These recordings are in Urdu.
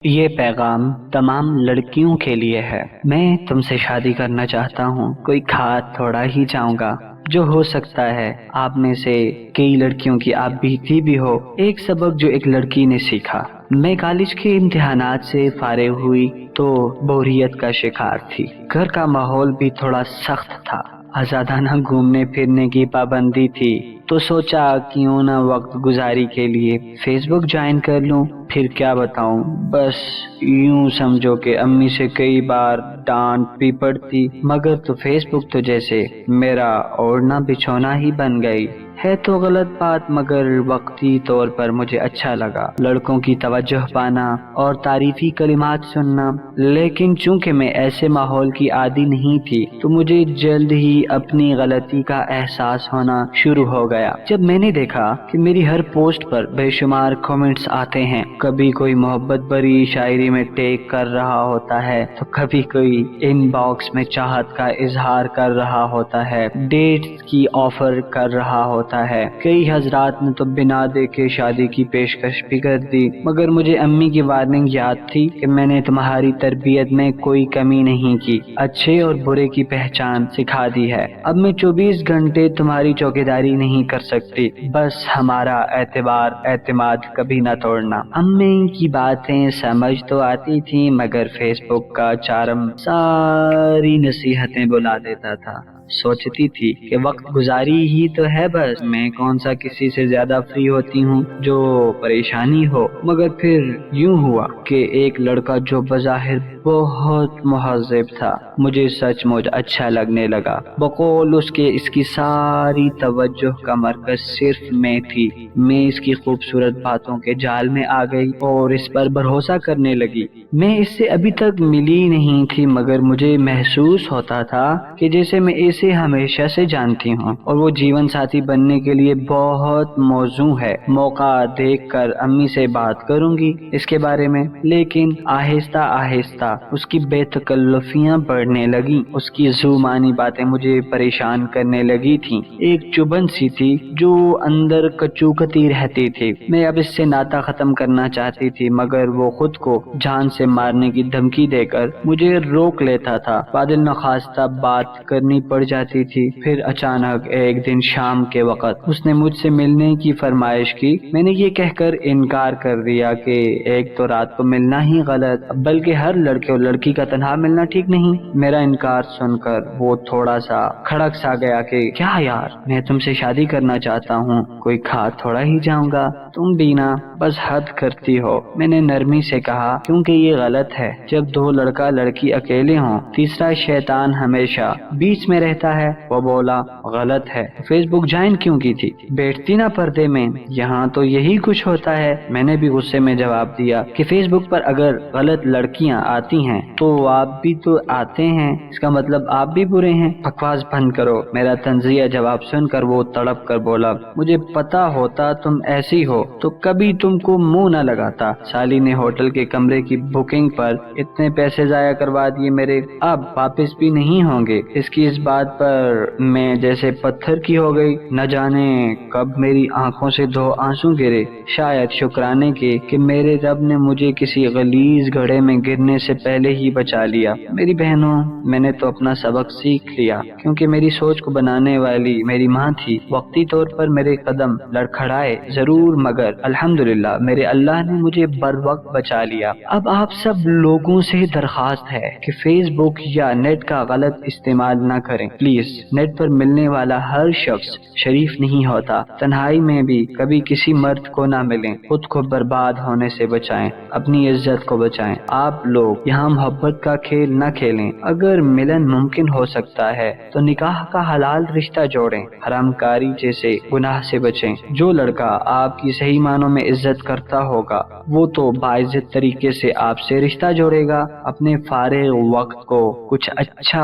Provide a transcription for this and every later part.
یہ پیغام تمام لڑکیوں کے لیے ہے۔ میں تم سے شادی کرنا چاہتا ہوں، کوئی کھاد تھوڑا ہی چاہوں گا۔ جو ہو سکتا ہے آپ میں سے کئی لڑکیوں کی آپ بیتی بھی ہو۔ ایک سبق جو ایک لڑکی نے سیکھا۔ میں کالج کے امتحانات سے فارغ ہوئی تو بوریت کا شکار تھی۔ گھر کا ماحول بھی تھوڑا سخت تھا، آزادانہ گھومنے پھرنے کی پابندی تھی، تو سوچا کیوں نہ وقت گزاری کے لیے فیس بک جوائن کر لوں۔ پھر کیا بتاؤں، بس یوں سمجھو کہ امی سے کئی بار ڈانٹ بھی پڑتی، مگر تو فیس بک تو جیسے میرا اوڑھنا بچھونا ہی بن گئی۔ ہے تو غلط بات، مگر وقتی طور پر مجھے اچھا لگا لڑکوں کی توجہ پانا اور تعریفی کلمات سننا، لیکن چونکہ میں ایسے ماحول کی عادی نہیں تھی تو مجھے جلد ہی اپنی غلطی کا احساس ہونا شروع ہو گیا۔ جب میں نے دیکھا کہ میری ہر پوسٹ پر بے شمار کمنٹس آتے ہیں، کبھی کوئی محبت بھری شاعری میں ٹیگ کر رہا ہوتا ہے تو کبھی کوئی ان باکس میں چاہت کا اظہار کر رہا ہوتا ہے، ڈیٹس کی آفر کر رہا ہوتا ہے، کئی حضرات نے تو بنا دیکھے شادی کی پیشکش بھی کر دی، مگر مجھے امی کی وارننگ یاد تھی کہ میں نے تمہاری تربیت میں کوئی کمی نہیں کی، اچھے اور برے کی پہچان سکھا دی ہے۔ اب میں 24 گھنٹے تمہاری چوکیداری نہیں کر سکتی، بس ہمارا اعتماد کبھی نہ توڑنا۔ امی کی باتیں سمجھ تو آتی تھی، مگر فیس بک کا چارم ساری نصیحتیں بلا دیتا تھا۔ سوچتی تھی کہ وقت گزاری ہی تو ہے، بس میں کون سا کسی سے زیادہ فری ہوتی ہوں جو پریشانی ہو۔ مگر پھر یوں ہوا کہ ایک لڑکا جو بظاہر بہت مہذب تھا مجھے سچ مچ اچھا لگنے لگا۔ بقول اس کی ساری توجہ کا مرکز صرف میں تھی۔ میں اس کی خوبصورت باتوں کے جال میں آ گئی اور اس پر بھروسہ کرنے لگی۔ میں اس سے ابھی تک ملی نہیں تھی، مگر مجھے محسوس ہوتا تھا کہ جیسے میں اسے ہمیشہ سے جانتی ہوں اور وہ جیون ساتھی بننے کے لیے بہت موزوں ہے۔ موقع دیکھ کر امی سے بات کروں گی اس کے بارے میں، لیکن آہستہ آہستہ اس کی بے تکلفیاں بڑھنے لگیں۔ اس کی زبانی باتیں مجھے پریشان کرنے لگی تھیں، ایک چبھن سی تھی جو اندر کچوکتی رہتی تھی۔ میں اب اس سے ناطہ ختم کرنا چاہتی تھی، مگر وہ خود کو جان سے مارنے کی دھمکی دے کر مجھے روک لیتا تھا۔ بادل نخواستہ بات کرنی پڑ جاتی تھی۔ پھر اچانک ایک دن شام کے وقت اس نے مجھ سے ملنے کی فرمائش کی۔ میں نے یہ کہہ کر انکار کر دیا کہ ایک تو رات کو ملنا ہی غلط، بلکہ ہر لڑکے اور لڑکی کا تنہا ملنا ٹھیک نہیں۔ میرا انکار سن کر وہ تھوڑا سا کھڑک سا گیا کہ کیا یار، میں تم سے شادی کرنا چاہتا ہوں، کوئی کھا تھوڑا ہی جاؤں گا، تم بھی نا بس حد کرتی ہو۔ میں نے نرمی سے کہا کیونکہ یہ غلط ہے جب دو لڑکا لڑکی اکیلے ہوں، تیسرا شیطان ہمیشہ بیچ میں رہتا ہے۔ وہ بولا غلط ہے فیس بک جوائن کیوں کی تھی، بیٹھتی نا پردے میں، یہاں تو یہی کچھ ہوتا ہے۔ میں نے بھی غصے میں جواب دیا کہ فیس بک پر اگر غلط لڑکیاں آتی ہیں تو آپ بھی تو آتے ہیں، اس کا مطلب آپ بھی برے ہیں۔ بکواس بند کرو۔ میرا طنزیہ جواب سن کر وہ تڑپ کر بولا مجھے پتا ہوتا تم ایسی ہو تو کبھی تم کو منہ نہ لگاتا۔ سالی نے ہوٹل کے کمرے کی بکنگ پر اتنے پیسے ضائع کروا دیے میرے، اب واپس بھی نہیں ہوں گے۔ اس کی اس بات پر میں جیسے پتھر کی ہو گئی، نہ جانے کب میری آنکھوں سے 2 آنسو گرے، شاید شکرانے کے کہ میرے رب نے مجھے کسی غلیظ گڑھے میں گرنے سے پہلے ہی بچا لیا۔ میری بہنوں، میں نے تو اپنا سبق سیکھ لیا، کیونکہ میری سوچ کو بنانے والی میری ماں تھی۔ وقتی طور پر میرے قدم لڑکھڑائے ضرور، مگر الحمدللہ میرے اللہ نے مجھے بر وقت بچا لیا۔ اب آپ سب لوگوں سے درخواست ہے کہ فیس بک یا نیٹ کا غلط استعمال نہ کریں پلیز۔ نیٹ پر ملنے والا ہر شخص شریف نہیں ہوتا۔ تنہائی میں بھی کبھی کسی مرد کو نہ ملیں، خود کو برباد ہونے سے بچائیں، اپنی عزت کو بچائیں۔ آپ لوگ یہاں محبت کا کھیل نہ کھیلیں، اگر ملن ممکن ہو سکتا ہے تو نکاح کا حلال رشتہ جوڑیں، حرام کاری جیسے گناہ سے بچیں۔ جو لڑکا آپ کی صحیح معنوں میں عزت کرتا ہوگا وہ تو باعزت طریقے سے آپ سے رشتہ جوڑے گا۔ اپنے فارغ وقت کو کچھ اچھا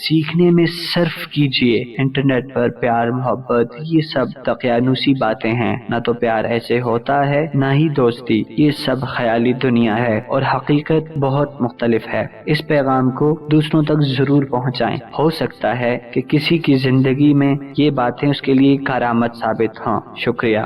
سیکھنے میں صرف کیجیے۔ انٹرنیٹ پر پیار محبت یہ سب دقیانوسی باتیں ہیں، نہ تو پیار ایسے ہوتا ہے نہ ہی دوستی، یہ سب خیالی دنیا ہے اور حقیقت بہت مختلف ہے۔ اس پیغام کو دوسروں تک ضرور پہنچائیں، ہو سکتا ہے کہ کسی کی زندگی میں یہ باتیں اس کے لیے کارآمد ثابت ہوں۔ شکریہ۔